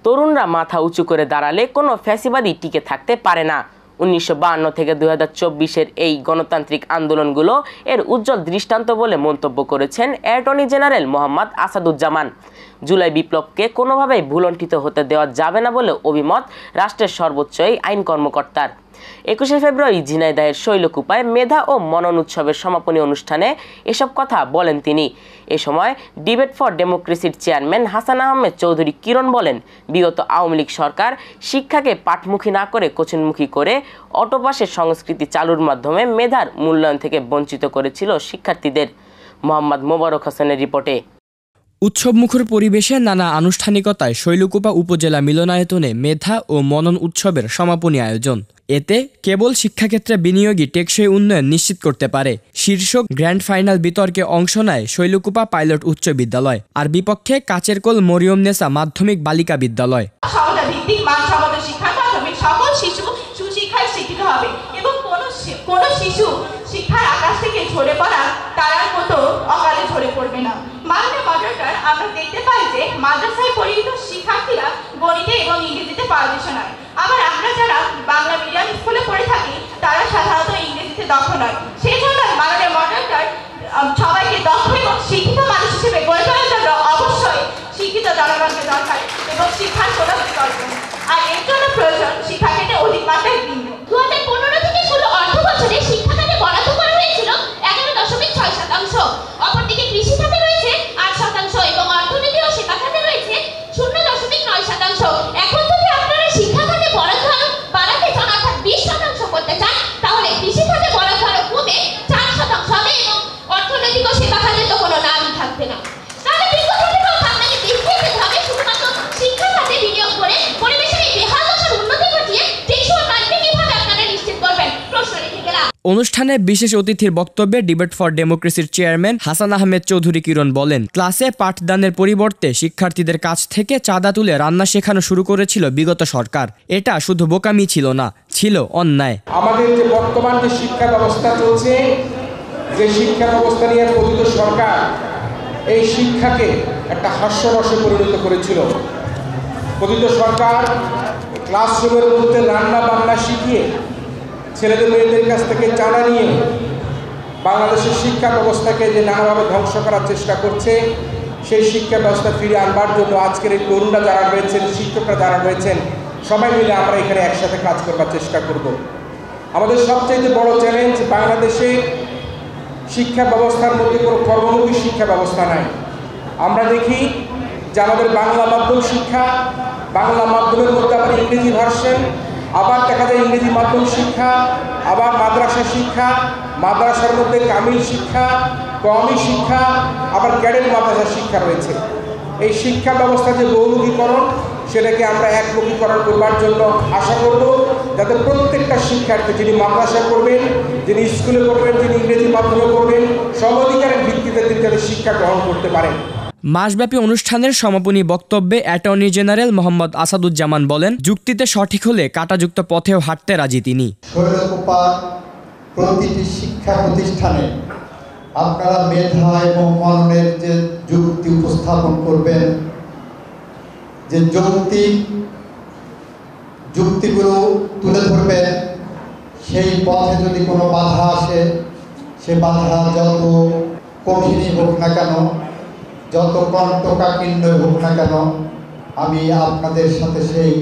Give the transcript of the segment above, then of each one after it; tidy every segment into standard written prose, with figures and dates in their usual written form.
তরুণরা মাথা উঁচু করে দাঁড়ালে কোনো ফ্যাসিবাদী টিকে থাকতে পারে না। 1952 থেকে 2024-এর এই গণতান্ত্রিক আন্দোলনগুলো এর উজ্জ্বল দৃষ্টান্ত বলে মন্তব্য করেছেন অ্যাটর্নি জেনারেল মোহাম্মদ আসাদুজ্জামান। জুলাই বিপ্লবকে কোনোভাবেই ভুলণ্ঠিত হতে দেওয়া যাবে না বলে অভিমত রাষ্ট্রের সর্বোচ্চ এই আইন কর্মকর্তার। 21শে ফেব্রুয়ারি ঝিনাইদহের শৈলকুপায় মেধা ও মনন উৎসবের সমাপনী অনুষ্ঠানে এসব কথা বলেন তিনি। এ সময় ডিবেট ফর ডেমোক্রেসির চেয়ারম্যান হাসান আহমেদ চৌধুরী কিরণ বলেন, বিগত আওয়ামী লীগ সরকার শিক্ষাকে পাঠমুখী না করে কোচিংমুখী করে অটোপাসের সংস্কৃতি চালুর মাধ্যমে মেধার মূল্যায়ন থেকে বঞ্চিত করেছিল শিক্ষার্থীদের। মোহাম্মদ মোবারক হোসেনের রিপোর্টে। উৎসবমুখর পরিবেশে নানা আনুষ্ঠানিকতায় শৈলকুপা উপজেলা মিলনায়তনে মেধা ও মনন উৎসবের সমাপনী আয়োজন। এতে কেবল শিক্ষাক্ষেত্রে বিনিয়োগই টেকসই উন্নয়ন নিশ্চিত করতে পারে শীর্ষক গ্র্যান্ড ফাইনাল বিতর্কে অংশ নেয় শৈলকুপা পাইলট উচ্চ বিদ্যালয় আর বিপক্ষে কাচেরকোল মরিয়ম নেসা মাধ্যমিক বালিকা বিদ্যালয়। সকল শিশু সুশিক্ষায় শিক্ষিত হবে এবং কোন শিশু শিক্ষার আকাশ থেকে ঝরে পড়া তারার মতো অকালে ঝরে পড়বে না। মাননীয় মডারেটর, আমরা দেখতে পাই যে মাদ্রাসায় পরিচিত শিক্ষার্থীরা গণিতে এবং ইংরেজিতে পারদর্শী নয়। আবার আমরা যারা বাংলা মিডিয়াম স্কুলে পড়ে থাকি তারা সাধারণত ইংরেজিতে দক্ষ নয়। সেই জন্য মাননীয় মডারেটর সবাইকে দক্ষ এবং শিক্ষিত মানুষ হিসেবে গড়ে তোলার জন্য অবশ্যই শিক্ষিত জনগণকে দরকার এবং শিক্ষার কোনো বিকল্প নেই। আর এর জন্য প্রয়োজন শিক্ষাক্ষেত্রে অধিক মাত্রায় বিনিয়োগ। 2015 থেকে 16 অর্থ বছরে শিক্ষা খাতে বরাদ্দ করা হয়েছিল 11.6%। অপরদিকে কৃষি খাতে রয়েছে 8% এবং অর্থনীতি ও সেবা খাতে রয়েছে 0.9%। এখন যদি আপনারা শিক্ষা খাতে বরাদ্দ আরো বাড়াতে চান, অর্থাৎ 20% করতে চান, তাহলে কৃষি খাতে বরাদ্দ আরো কমে 4% হবে এবং অর্থনৈতিক ও সেবা খাতে তো কোনো নামই থাকবে না। তাহলে বিগত থেকেও আপনাকে দেখতে যেতে হবে শুধুমাত্র শিক্ষা খাতে বিনিয়োগ করে পরিবেশের এই বেহাল দশার উন্নতি ঘটিয়ে টেকসই উন্নয়নকে কিভাবে আপনারা নিশ্চিত করবেন প্রশ্ন রেখে গেলাম। অনুষ্ঠানে বিশেষ অতিথির বক্তব্যে ডিবেট ফর ডেমোক্রেসির চেয়ারম্যান হাসান আহমেদ চৌধুরী কিরণ বলেন, ক্লাসে পাঠদানের পরিবর্তে শিক্ষার্থীদের কাছ থেকে চাঁদা তুলে রান্না শেখানো শুরু করেছিল বিগত সরকার। এটা শুধু বোকামি ছিল না, ছিল অন্যায়। আমাদের যে বর্তমান যে শিক্ষা ব্যবস্থা চলছে, যে শিক্ষা ব্যবস্থা নিয়ে পতিত সরকার এই শিক্ষাকে একটা হাস্যরসে পরিণত করেছিল। পতিত সরকার ক্লাসরুমের মধ্যে রান্না বান্না শিখিয়ে ছেলেদের মেয়েদের কাছ থেকে চাঁদা নিয়ে বাংলাদেশের শিক্ষা ব্যবস্থাকে যে নানাভাবে ধ্বংস করার চেষ্টা করছে, সেই শিক্ষা ব্যবস্থা ফিরিয়ে আনবার জন্য আজকের এই তরুণরা যারা রয়েছেন, শিক্ষকরা যারা রয়েছেন, সবাই মিলে আমরা এখানে একসাথে কাজ করবার চেষ্টা করব। আমাদের সবচেয়ে বড় চ্যালেঞ্জ, বাংলাদেশে শিক্ষা ব্যবস্থার মধ্যে কোনো কর্মমুখী শিক্ষা ব্যবস্থা নাই। আমরা দেখি যে আমাদের বাংলা মাধ্যম শিক্ষা, বাংলা মাধ্যমের মধ্যে আবার ইংরেজি ভার্সন, আবার দেখা যায় ইংরেজি মাধ্যম শিক্ষা, আবার মাদ্রাসা শিক্ষা, মাদ্রাসার মধ্যে কামিল শিক্ষা, কওমি শিক্ষা, আবার ক্যাডেট মাদ্রাসা শিক্ষা রয়েছে। এই শিক্ষা ব্যবস্থা যে বহুমুখীকরণ, সেটাকে আমরা একমুখীকরণ করবার জন্য আশা করব, যাতে প্রত্যেকটা শিক্ষার্থী, যিনি মাদ্রাসা করবেন, যিনি স্কুলে পড়বেন, যিনি ইংরেজি মাধ্যমে পড়বেন, সব অধিকারের ভিত্তিতে তিনি যাতে শিক্ষা গ্রহণ করতে পারেন। মাসব্যাপী অনুষ্ঠানের সমাপনী বক্তব্যে অ্যাটর্নি জেনারেল মোহাম্মদ আসাদুজ্জামান বলেন, যুক্তিতে সঠিক হলে কাঁটাযুক্ত পথেও হাঁটতে রাজি তিনি। শৈলকুপার প্রতিটি শিক্ষা প্রতিষ্ঠানে আপনারা মেধা এবং মননের যে যুক্তি উপস্থাপন করবেন, যে যুক্তিগুলো তুলে ধরবেন, সেই পথে যদি কোনো বাধা আসে, সে বাধা যত কঠিনই হোক না কেন, যত কণ্টকাকীর্ণ হোক না কেন, আমি আপনাদের সাথে সেই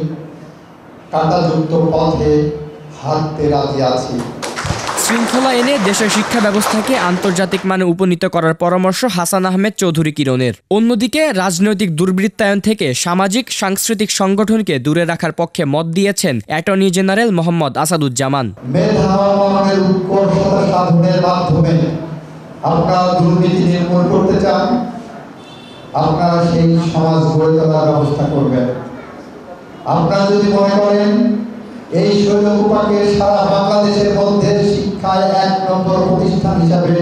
কাঁটাযুক্ত পথে হাঁটতে রাজি আছি। শৃঙ্খলা এনে দেশের শিক্ষা ব্যবস্থাকে আন্তর্জাতিক মানে উপনীত করার পরামর্শ হাসান আহমেদ চৌধুরী কিরণের। অন্যদিকে রাজনৈতিক দুর্বৃত্তায়ন থেকে সামাজিক সাংস্কৃতিক সংগঠনকে দূরে রাখার পক্ষে মত দিয়েছেন অ্যাটর্নি জেনারেল মোহাম্মদ আসাদুজ্জামান। মেধা ও মননের উৎকর্ষতা সাধনের মাধ্যমে আপনারা দুর্নীতি নির্মূল করতে চান, আপনারা সেই সমাজ গড়ে তোলার ব্যবস্থা করবেন। আপনারা যদি মনে করেন এই শৈলকুপাকে সারা বাংলাদেশের মধ্যে শিক্ষায় 1 নম্বর প্রতিষ্ঠান হিসাবে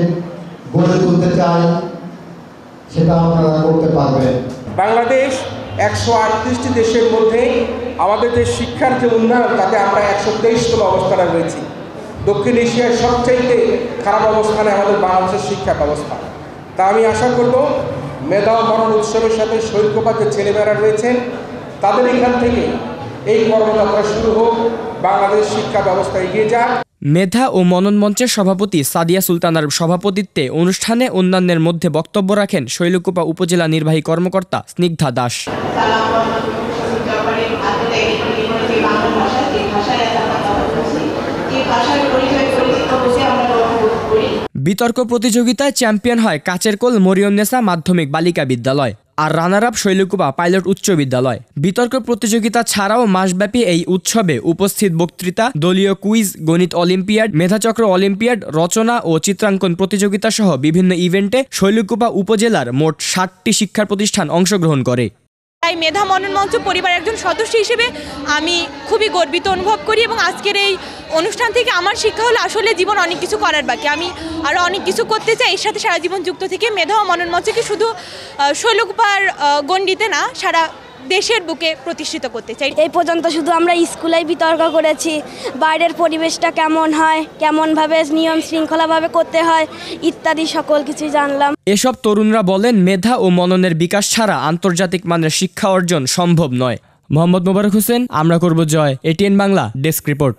গড়ে তুলতে চাই, সেটা আপনারা করতে পারবেন। বাংলাদেশ 138টি দেশের মধ্যে আমাদের যে শিক্ষার যে উন্নয়ন, তাতে আমরা 123তম অবস্থানে রয়েছি। দক্ষিণ এশিয়ার সবচাইতে খারাপ অবস্থানে আমাদের বাংলাদেশের শিক্ষা ব্যবস্থা। তা আমি আশা করব মেধা মনন উৎসবের সাথে শৈলকুপার যে ছেলেমেয়েরা রয়েছেন, তাদের এখান থেকে এই কর্মযাত্রা শুরু হোক, বাংলাদেশ শিক্ষা ব্যবস্থা এগিয়ে যাক। মেধা ও মনন মঞ্চের সভাপতি সাদিয়া সুলতানার সভাপতিত্বে অনুষ্ঠানে অন্যান্যের মধ্যে বক্তব্য রাখেন শৈলকুপা উপজেলা নির্বাহী কর্মকর্তা স্নিগ্ধা দাস। বিতর্ক প্রতিযোগিতায় চ্যাম্পিয়ন হয় কাচেরকোল মরিয়মনেসা মাধ্যমিক বালিকা বিদ্যালয় আর রানার আপ শৈলকুপা পাইলট উচ্চ বিদ্যালয়। বিতর্ক প্রতিযোগিতা ছাড়াও মাসব্যাপী এই উৎসবে উপস্থিত বক্তৃতা, দলীয় কুইজ, গণিত অলিম্পিয়াড, মেধাচক্র অলিম্পিয়াড, রচনা ও চিত্রাঙ্কন প্রতিযোগিতা সহ বিভিন্ন ইভেন্টে শৈলকুপা উপজেলার মোট 60টি শিক্ষা প্রতিষ্ঠান অংশগ্রহণ করে। তাই মেধা মনন মঞ্চ পরিবারের একজন সদস্য হিসেবে আমি খুবই গর্বিত অনুভব করি এবং আজকের এই অনুষ্ঠান থেকে আমার শিক্ষা হলো আসলে জীবন অনেক কিছু করার বাকি, আমি আরও অনেক কিছু করতে চাই। এর সাথে সারা জীবন যুক্ত থেকে মেধা ও মনন মঞ্চকে শুধু শৈলকুপার গণ্ডিতে না, সারা দেশের বুকে প্রতিষ্ঠিত করতে চাই। এই পর্যন্ত শুধু আমরা স্কুলেই বিতর্ক করেছি, বাইরের পরিবেশটা কেমন হয়, কেমনভাবে নিয়ম শৃঙ্খলাভাবে করতে হয় ইত্যাদি সকল কিছুই জানলাম। এসব তরুণরা বলেন, মেধা ও মননের বিকাশ ছাড়া আন্তর্জাতিক মানের শিক্ষা অর্জন সম্ভব নয়। মোহাম্মদ মোবারক হোসেন, আমরা করব জয়, এটিএন বাংলা, ডেস্ক রিপোর্ট।